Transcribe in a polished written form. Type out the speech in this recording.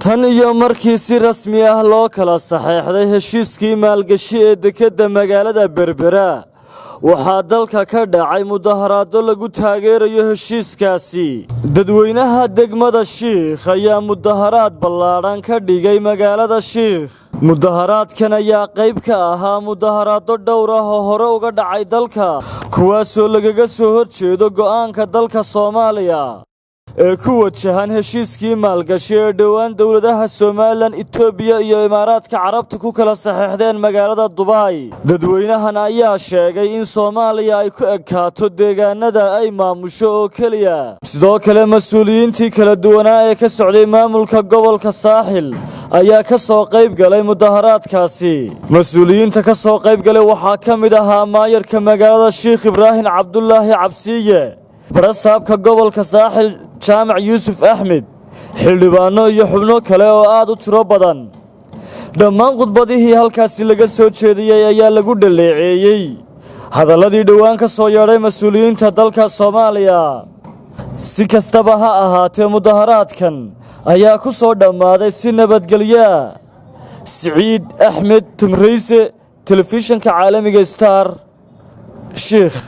tan iyo markii si rasmi ah loo kala saxeexday heshiiskii maalgashi ee dekeda magaalada Berbera waxaa dalka ka dhacay mudaharaado lagu taageerayo heshiiskaasi. Dadweynaha degmada SHIIKH ayaa mudaharaad ballaaran ka dhigay magaalada SHIIKH. Mudaharaadkan ayaa qayb ka ahaa mudaharaado dhowr ah oo hore uga dhacay dalka, kuwaasoo lagaga soo horjeedo go'aanka dalka Soomaaliya ee ku wajahan heshiiskii maalgashi ee dhowaan dowladaha Soomaaliland, Itoobiya iyo Imaaraadka Carabta ku kala saxeexdeen magaalada Dubai. Dadweynahan ayaa sheegay in Soomaaliya ay ku ekaato deegaanada ay maamusho oo kaliya. Sidoo kale mas'uuliyiintii kala duwanaa ee ka socday maamulka gobolka saaxil ayaa ka soo qayb galay mudaharaadkaasi. Mas'uuliyiinta ka soo qayb galay waxaa ka mid ahaa maayarka magaalada Sheikh Ibrahim Cabdullaahi Cabsiye, barasaabka gobolka saaxil Jaamac Yuusuf Axmed, xildhibaano iyo xubno kale oo aad u tiro badan. Dhammaan khudbadihii halkaasi laga soo jeediyay ayaa lagu dhaleeceeyay hadaladii dhowaan ka soo yeedhay mas'uuliyiinta dalka Soomaaliya. Si kastaba ha ahaatee, mudaharaadkan ayaa ku soo dhammaaday si nabadgelyo. Siciid Axmed Tamreyse, telefishinka caalamiga Star, SHIIKH.